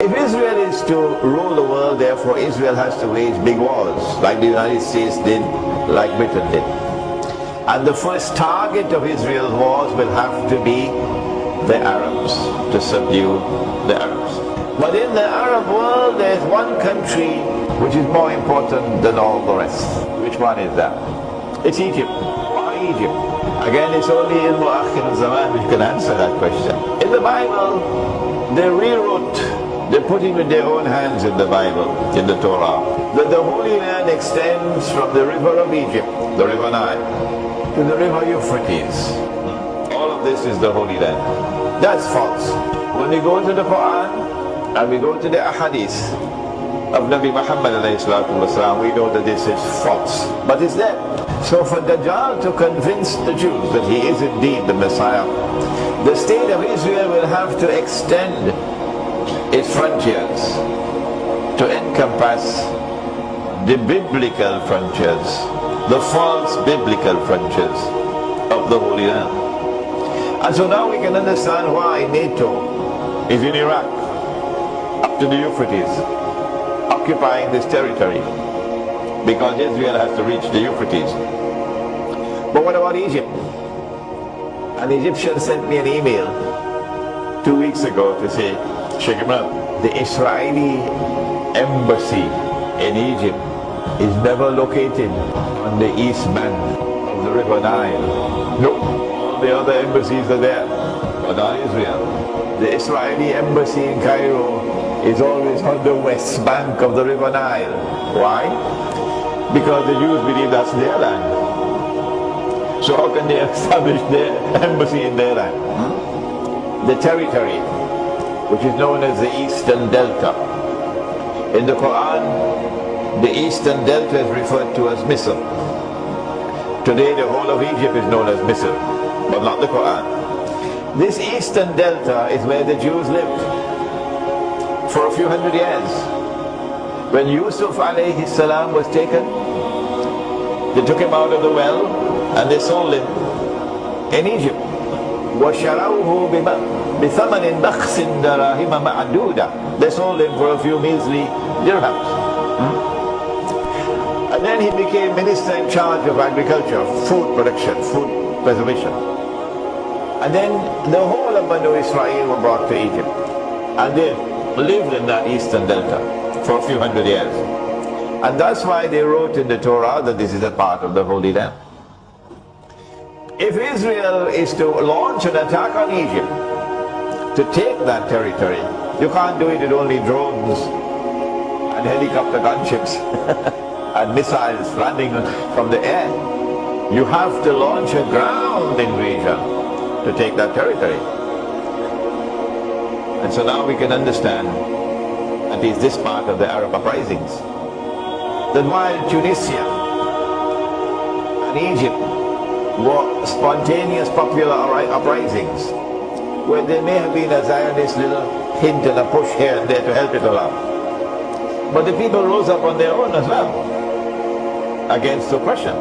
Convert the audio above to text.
If Israel is to rule the world, therefore Israel has to wage big wars, like the United States did, like Britain did. And the first target of Israel's wars will have to be the Arabs, to subdue the Arabs. But in the Arab world, there's one country which is more important than all the rest. Which one is that? It's Egypt. Why Egypt? Again, it's only in Mu'akhir al-Zaman which can answer that question. In the Bible, they rewrote, they put it with their own hands in the Bible, in the Torah, that the Holy Land extends from the river of Egypt, the river Nile, to the river Euphrates. All of this is the Holy Land. That's false. When we go to the Quran, and we go to the Ahadith of Nabi Muhammad ﷺ, we know that this is false. But it's there. So for Dajjal to convince the Jews that he is indeed the Messiah, the state of Israel will have to extend its frontiers to encompass the biblical frontiers, the false biblical frontiers of the Holy Land. And so now we can understand why NATO is in Iraq, up to the Euphrates, occupying this territory, because Israel has to reach the Euphrates. But what about Egypt? An Egyptian sent me an email 2 weeks ago to say, Sheikh Imran, the Israeli embassy in Egypt is never located on the east bank of the river Nile. No, all the other embassies are there, but not Israel. The Israeli embassy in Cairo is always on the west bank of the river Nile. Why? Because the Jews believe that's their land. So how can they establish their embassy in their land? The territory, which is known as the Eastern Delta. In the Quran, the Eastern Delta is referred to as Misr. Today the whole of Egypt is known as Misr, but not the Quran. This Eastern Delta is where the Jews lived for a few hundred years. When Yusuf alayhi salam was taken, they took him out of the well and they sold him in Egypt. وَشَرَوْهُ بِثَمَنٍ بَخْسٍ دَرَاهِمَ مَعْدُودَ. They sold him for a few measly dirhams. And then he became minister in charge of agriculture, food production, food preservation. And then the whole of Banu Israel were brought to Egypt. And they lived in that Eastern Delta for a few hundred years. And that's why they wrote in the Torah that this is a part of the Holy Land. If Israel is to launch an attack on Egypt, to take that territory, you can't do it with only drones and helicopter gunships and missiles landing from the air. You have to launch a ground invasion to take that territory. And so now we can understand, at least this part of the Arab uprisings, that while Tunisia and Egypt were spontaneous popular uprisings, where there may have been a Zionist little hint and a push here and there to help it along, but the people rose up on their own as well against oppression.